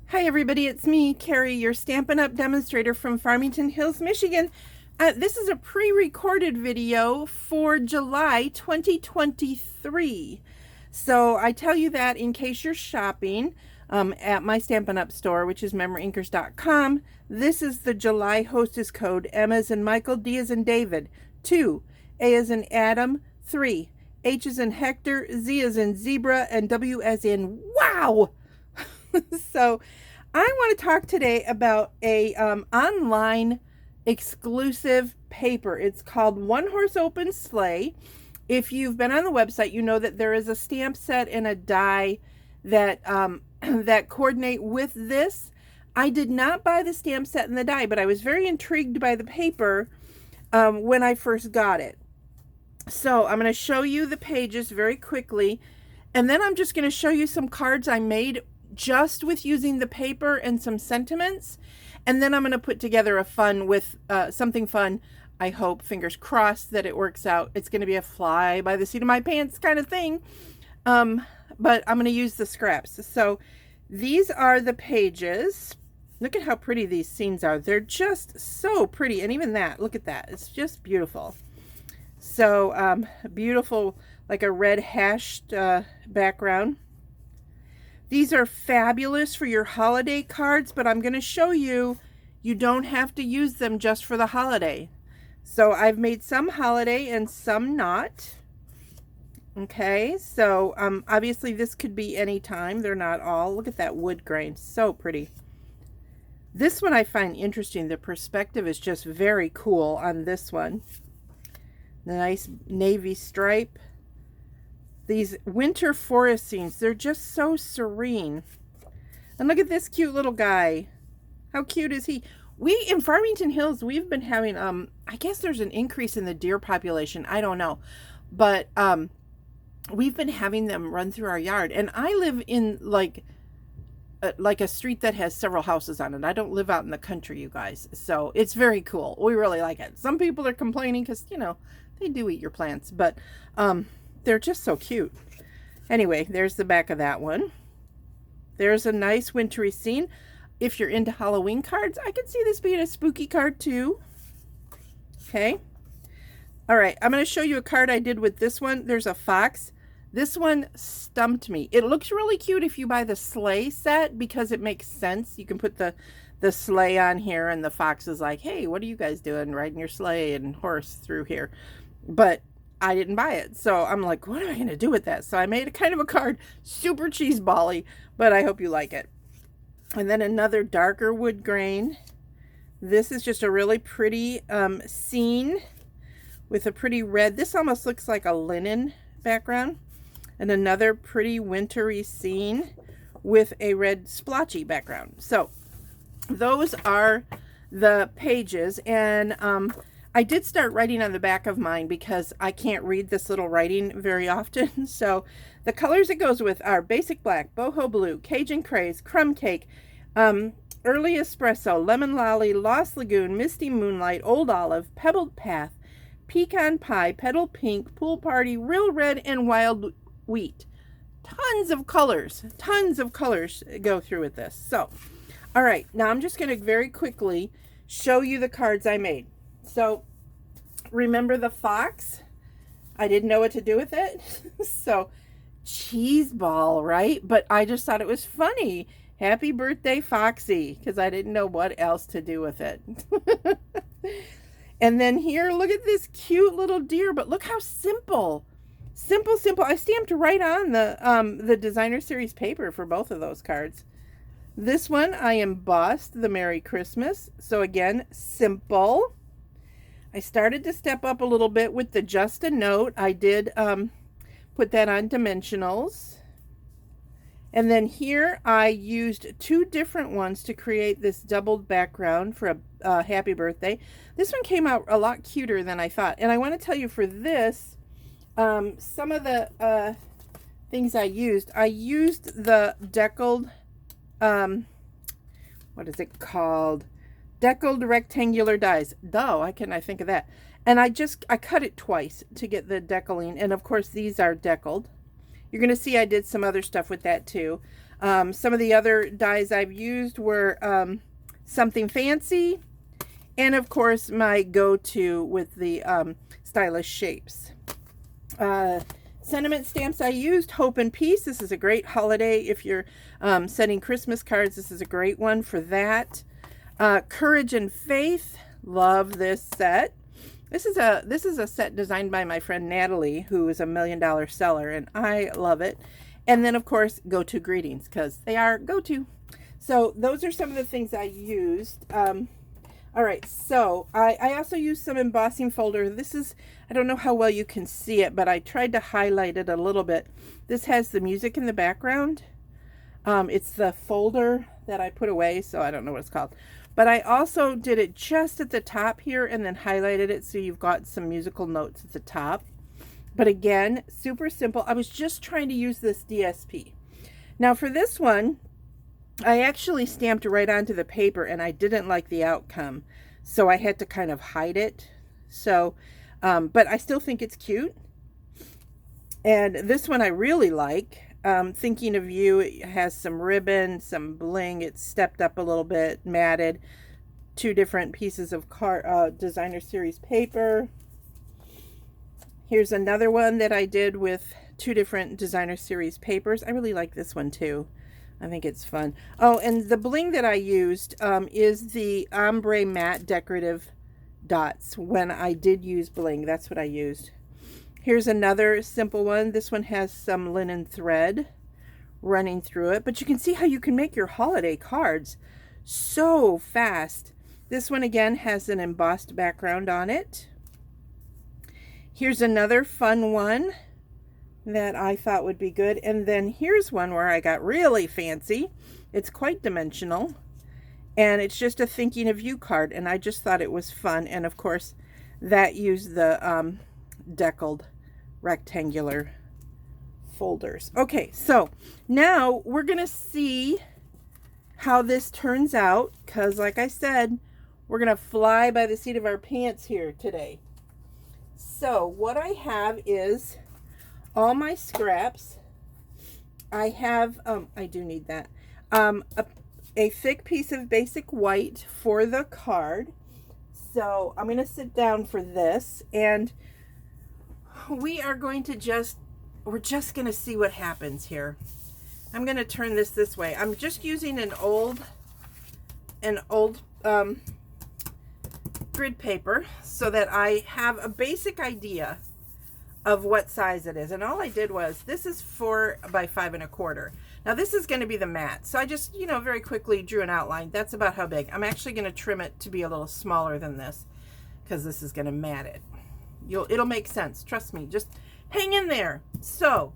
Hi everybody, it's me, Carrie, your Stampin' Up! Demonstrator from Farmington Hills, Michigan. This is a pre-recorded video for July 2023. So I tell you that in case you're shopping at my Stampin' Up! Store, which is MemoryINKers.com. This is the July hostess code: M as in Michael, D as in David, 2, A as in Adam, 3, H as in Hector, Z as in Zebra, and W as in Wow! So I want to talk today about a online exclusive paper. It's called One Horse Open Sleigh. If you've been on the website, you know that there is a stamp set and a die that that coordinate with this. I did not buy the stamp set and the die, but I was very intrigued by the paper when I first got it. So I'm going to show you the pages very quickly, and then I'm just going to show you some cards I made just with using the paper and some sentiments, and then I'm going to put together a fun with something fun. I hope, fingers crossed, that it works out. It's going to be a fly by the seat of my pants kind of thing, but I'm going to use the scraps. So these are the pages. Look at how pretty these scenes are. They're just so pretty, and even that, look at that, it's just beautiful. So beautiful, like a red hashed background. These are fabulous for your holiday cards, but I'm going to show you, you don't have to use them just for the holiday. So I've made some holiday and some not. Okay, so obviously this could be any time. They're not all. Look at that wood grain, so pretty. This one I find interesting. The perspective is just very cool on this one. The nice navy stripe. These winter forest scenes, they're just so serene. And look at this cute little guy. How cute is he? We, in Farmington Hills, we've been having, I guess there's an increase in the deer population. I don't know. But we've been having them run through our yard. And I live in like a street that has several houses on it. I don't live out in the country, you guys. So it's very cool. We really like it. Some people are complaining because, you know, they do eat your plants. But they're just so cute. Anyway, there's the back of that one. There's a nice wintry scene. If you're into Halloween cards, I could see this being a spooky card too. Okay. All right, I'm going to show you a card I did with this one. There's a fox. This one stumped me. It looks really cute if you buy the sleigh set because it makes sense. You can put the sleigh on here and the fox is like, hey, what are you guys doing riding your sleigh and horse through here? But I didn't buy it. So I'm like, what am I going to do with that? So I made a kind of a card, super cheeseball-y, but I hope you like it. And then another darker wood grain. This is just a really pretty scene with a pretty red. This almost looks like a linen background. And another pretty wintry scene with a red splotchy background. So those are the pages. And I did start writing on the back of mine because I can't read this little writing very often. So the colors it goes with are basic black, boho blue, Cajun craze, crumb cake, early espresso, lemon lolly, lost lagoon, misty moonlight, old olive, pebbled path, pecan pie, petal pink, pool party, real red, and wild wheat. Tons of colors go through with this. So, all right, now I'm just going to very quickly show you the cards I made. So remember the fox? I didn't know what to do with it. So cheese ball, right? But I just thought it was funny. Happy birthday, Foxy, because I didn't know what else to do with it. And then here, look at this cute little deer, but look how simple. Simple. I stamped right on the designer series paper for both of those cards. This one, I embossed the Merry Christmas. So again, simple. I started to step up a little bit with the Just a Note. I did put that on dimensionals. And then here I used two different ones to create this doubled background for a happy birthday. This one came out a lot cuter than I thought. And I want to tell you for this, some of the things I used the deckled, what is it called? Deckled rectangular dies. Why can I think of that? And I cut it twice to get the deckling. And of course these are deckled. You're going to see I did some other stuff with that too. Some of the other dies I've used were Something Fancy, and of course my go-to with the stylish shapes. Sentiment stamps I used, Hope and Peace. This is a great holiday. If you're sending Christmas cards, this is a great one for that. Courage and Faith. Love this set. This is a set designed by my friend Natalie, who is a $1 million seller, and I love it. And then, of course, Go-To Greetings, because they are go-to. So those are some of the things I used. All right, so I also used some embossing folder. This is, I don't know how well you can see it, but I tried to highlight it a little bit. This has the music in the background. It's the folder that I put away, so I don't know what it's called. But I also did it just at the top here and then highlighted it so you've got some musical notes at the top. But again, super simple. I was just trying to use this DSP. Now for this one, I actually stamped right onto the paper and I didn't like the outcome, so I had to kind of hide it. So, but I still think it's cute. And this one I really like. Thinking of You, it has some ribbon, some bling. It's stepped up a little bit, matted. 2 different pieces of designer series paper. Here's another one that I did with 2 different designer series papers. I really like this one too. I think it's fun. Oh, and the bling that I used is the ombre matte decorative dots. When I did use bling, that's what I used. Here's another simple one. This one has some linen thread running through it, but you can see how you can make your holiday cards so fast. This one again has an embossed background on it. Here's another fun one that I thought would be good. And then here's one where I got really fancy. It's quite dimensional, and it's just a Thinking of You card, and I just thought it was fun. And of course that used the deckled rectangular folders. Okay, so now we're gonna see how this turns out, because like I said, we're gonna fly by the seat of our pants here today. So what I have is all my scraps. I have, I do need that, a thick piece of basic white for the card. So I'm going to sit down for this, and we are going to we're just going to see what happens here. I'm going to turn this way. I'm just using an old grid paper so that I have a basic idea of what size it is. And all I did was, this is 4 by 5 1/4. Now this is going to be the mat, so I just, you know, very quickly drew an outline. That's about how big. I'm actually going to trim it to be a little smaller than this, because this is going to mat it. It'll make sense, trust me, just hang in there. So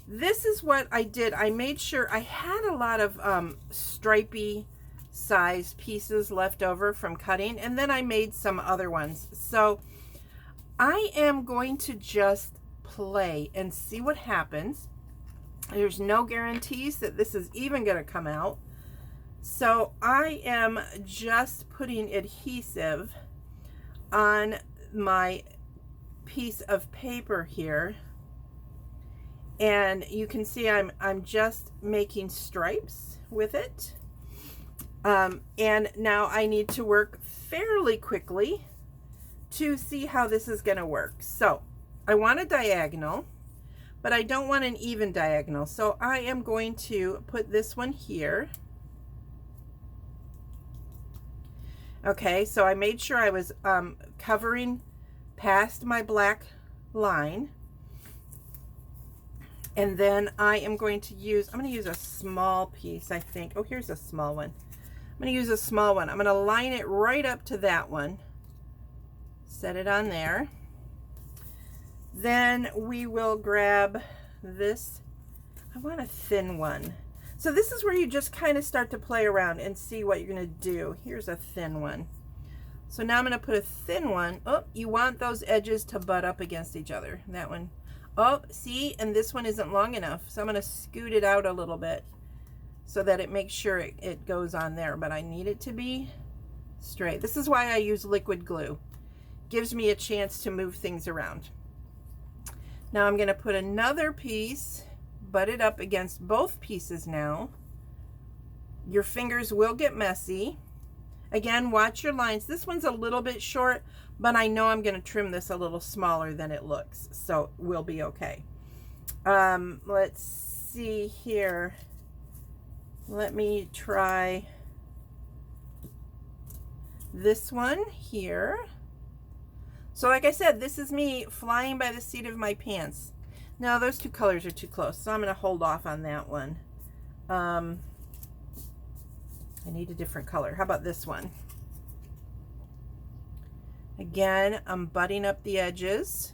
this is what I did. I made sure I had a lot of stripy size pieces left over from cutting, and then I made some other ones. So I am going to just play and see what happens. There's no guarantees that this is even going to come out. So I am just putting adhesive on my piece of paper here. And you can see I'm just making stripes with it. And now I need to work fairly quickly to see how this is going to work. So I want a diagonal, but I don't want an even diagonal. So I am going to put this one here. Okay, so I made sure I was covering past my black line. And then I am going to use, I'm going to use a small piece, I think. Oh, here's a small one. I'm going to use a small one. I'm going to line it right up to that one. Set it on there. Then we will grab this. I want a thin one. So this is where you just kind of start to play around and see what you're going to do. Here's a thin one. So now I'm going to put a thin one. Oh, you want those edges to butt up against each other. That one. Oh, see, and this one isn't long enough. So I'm going to scoot it out a little bit so that it makes sure it goes on there. But I need it to be straight. This is why I use liquid glue. Gives me a chance to move things around. Now I'm going to put another piece butt it up against both pieces now. Your fingers will get messy. Again, watch your lines. This one's a little bit short, but I know I'm going to trim this a little smaller than it looks, so we'll be okay. Let's see here. Let me try this one here. So like I said, this is me flying by the seat of my pants. Now those two colors are too close, so I'm going to hold off on that one. I need a different color. How about this one? Again, I'm butting up the edges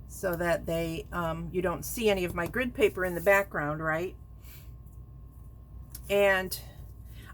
so that they you don't see any of my grid paper in the background, right? And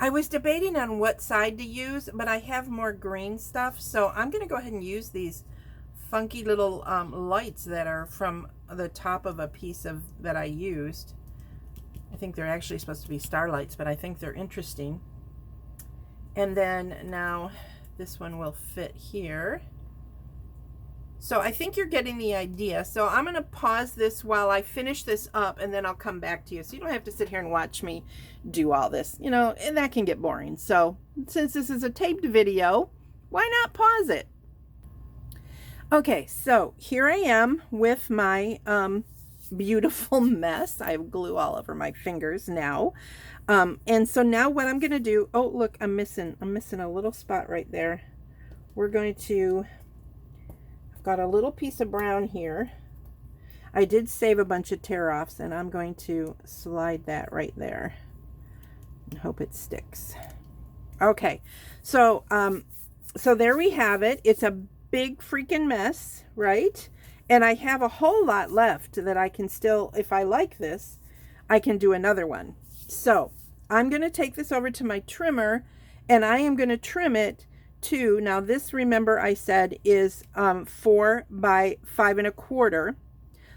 I was debating on what side to use, but I have more green stuff, so I'm going to go ahead and use these funky little lights that are from the top of a piece of that I used. I think they're actually supposed to be starlights, but I think they're interesting. And then now this one will fit here. So I think you're getting the idea. So I'm going to pause this while I finish this up, and then I'll come back to you. So you don't have to sit here and watch me do all this, you know, and that can get boring. So since this is a taped video, why not pause it? Okay, so here I am with my beautiful mess. I have glue all over my fingers now. And so now what I'm going to do, oh, look, I'm missing a little spot right there. We're going to, I've got a little piece of brown here. I did save a bunch of tear-offs, and I'm going to slide that right there and hope it sticks. Okay, so, so there we have it. It's a big freaking mess, right? And I have a whole lot left that I can still, if I like this, I can do another one. So I'm going to take this over to my trimmer, and I am going to trim it to, now this, remember I said, is 4 by 5 1/4.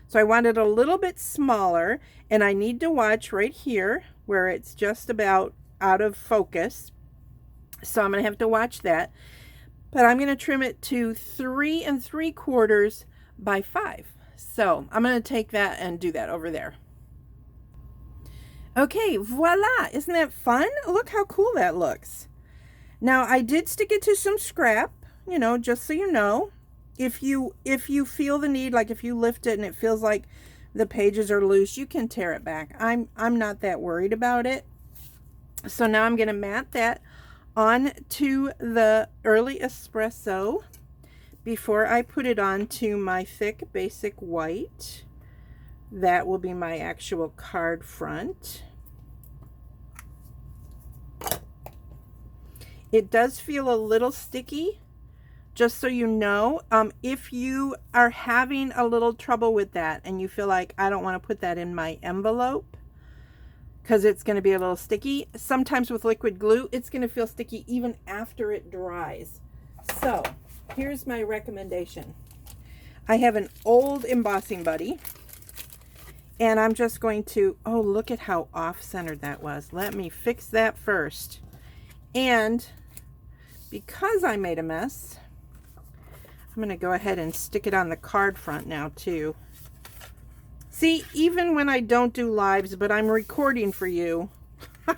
So I want it a little bit smaller, and I need to watch right here where it's just about out of focus. So I'm going to have to watch that. But I'm going to trim it to 3 3/4 by 5. So I'm going to take that and do that over there. Okay, voila. Isn't that fun? Look how cool that looks. Now I did stick it to some scrap, you know, just so you know. If you feel the need, like if you lift it and it feels like the pages are loose, you can tear it back. I'm not that worried about it. So now I'm going to mat that on to the Early Espresso before I put it onto my thick basic white. That will be my actual card front. It does feel a little sticky, just so you know. If you are having a little trouble with that and you feel like I don't want to put that in my envelope because it's going to be a little sticky, sometimes with liquid glue it's going to feel sticky even after it dries. So here's my recommendation. I have an old embossing buddy, and I'm just going to, oh, look at how off-centered that was. Let me fix that first. And because I made a mess, I'm going to go ahead and stick it on the card front now too. See, even when I don't do lives, but I'm recording for you, I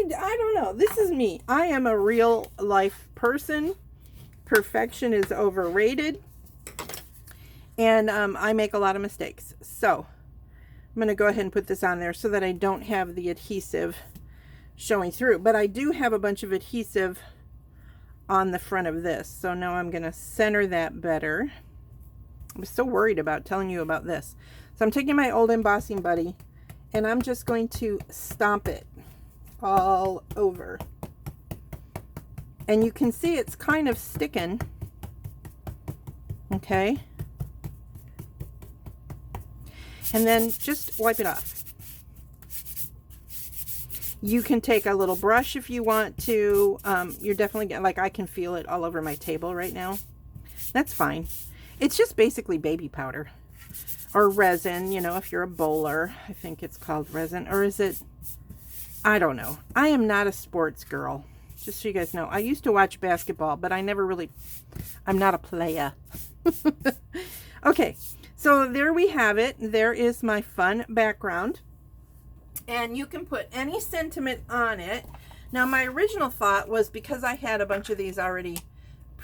don't know. This is me. I am a real life person. Perfection is overrated. And I make a lot of mistakes. So I'm going to go ahead and put this on there so that I don't have the adhesive showing through. But I do have a bunch of adhesive on the front of this. So now I'm going to center that better. I'm so worried about telling you about this. So I'm taking my old embossing buddy, and I'm just going to stomp it all over. And you can see it's kind of sticking. Okay. And then just wipe it off. You can take a little brush if you want to. You're definitely getting, like, I can feel it all over my table right now. That's fine. It's just basically baby powder or resin, you know, if you're a bowler. I think it's called resin. Or is it? I don't know. I am not a sports girl. Just so you guys know. I used to watch basketball, but I never really, I'm not a player. Okay. So there we have it. There is my fun background. And you can put any sentiment on it. Now, my original thought was, because I had a bunch of these already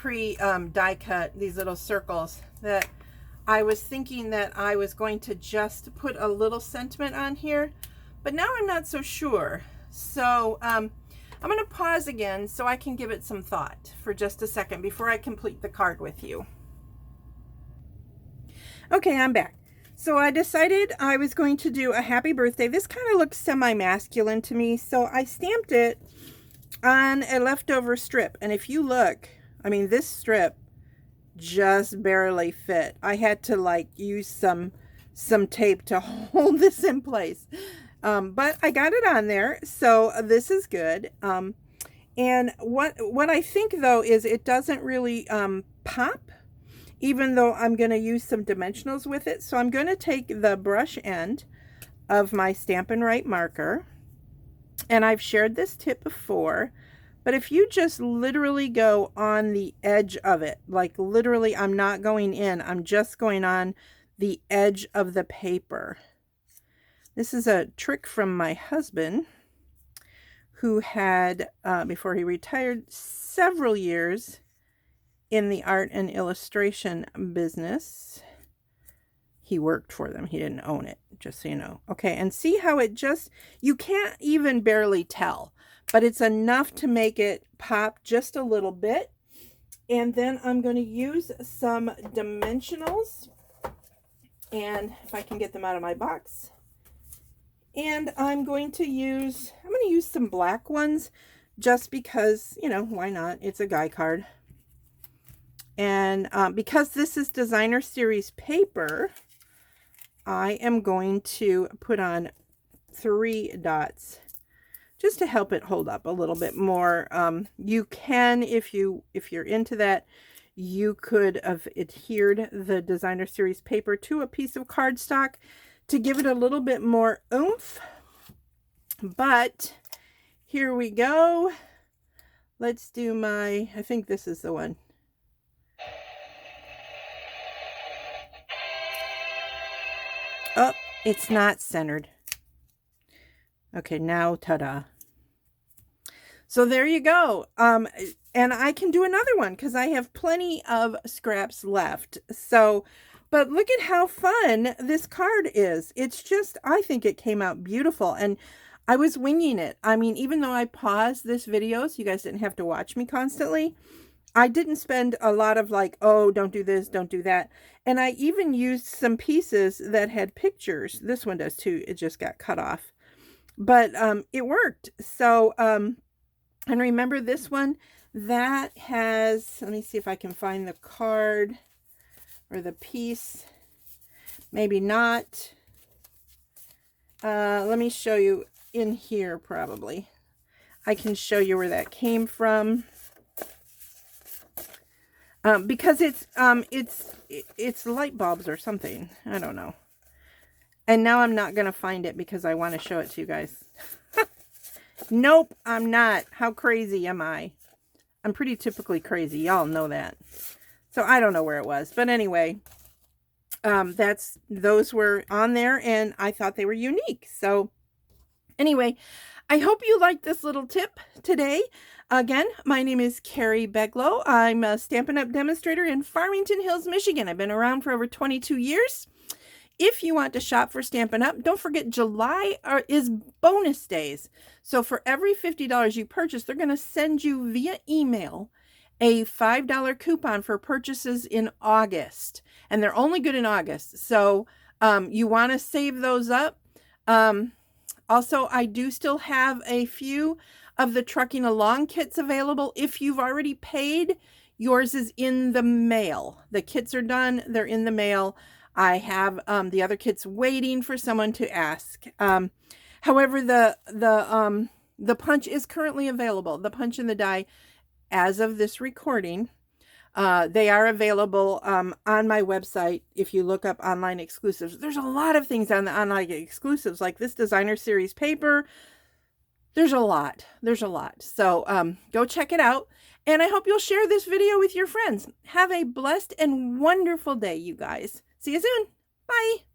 die cut, these little circles, that I was thinking that I was going to just put a little sentiment on here, but now I'm not so sure. So I'm going to pause again so I can give it some thought for just a second before I complete the card with you. Okay, I'm back. So I decided I was going to do a happy birthday. This kind of looks semi-masculine to me, so I stamped it on a leftover strip. And if you look, I mean, this strip just barely fit. I had to like use some tape to hold this in place. But I got it on there, so this is good. And what I think though is it doesn't really pop, even though I'm going to use some dimensionals with it. So I'm going to take the brush end of my Stampin' Write marker, and I've shared this tip before, but if you just literally go on the edge of it, like literally I'm not going in, I'm just going on the edge of the paper. This is a trick from my husband, who had, before he retired, several years in the art and illustration business. He worked for them. He didn't own it, just so you know. Okay, and see how it just, you can't even barely tell, but it's enough to make it pop just a little bit. And then I'm going to use some dimensionals, and if I can get them out of my box. And I'm going to use some black ones just because, you know, why not? It's a guy card. And because this is designer series paper, I am going to put on 3 dots just to help it hold up a little bit more. You can, if you're into that, you could have adhered the designer series paper to a piece of cardstock to give it a little bit more oomph. But here we go. Let's do my, I think this is the one. Oh, it's not centered. Okay, now ta-da. So there you go. And I can do another one because I have plenty of scraps left. So, but look at how fun this card is. It's just, I think it came out beautiful, and I was winging it. I mean, even though I paused this video so you guys didn't have to watch me constantly, I didn't spend a lot of like, oh, don't do this, don't do that. And I even used some pieces that had pictures. This one does too. It just got cut off. But it worked. So, and remember this one, that has, let me see if I can find the card or the piece. Maybe not. Let me show you in here probably. I can show you where that came from. Because it's light bulbs or something. I don't know. And now I'm not going to find it because I want to show it to you guys. Nope, I'm not. How crazy am I? I'm pretty typically crazy. Y'all know that. So I don't know where it was. But anyway, those were on there and I thought they were unique. So anyway, I hope you liked this little tip today. Again, my name is Carrie Beglow. I'm a Stampin' Up! Demonstrator in Farmington Hills, Michigan. I've been around for over 22 years. If you want to shop for Stampin' Up!, don't forget July is bonus days. So for every $50 you purchase, they're going to send you via email a $5 coupon for purchases in August. And they're only good in August. So you want to save those up. Also, I do still have a few of the Trucking Along kits available. If you've already paid, yours is in the mail. The kits are done. They're in the mail. I have the other kits waiting for someone to ask. However, the punch is currently available. The punch and the die, as of this recording, they are available on my website. If you look up online exclusives, there's a lot of things on the online exclusives, like this designer series paper. There's a lot. So go check it out. And I hope you'll share this video with your friends. Have a blessed and wonderful day, you guys. See you soon. Bye.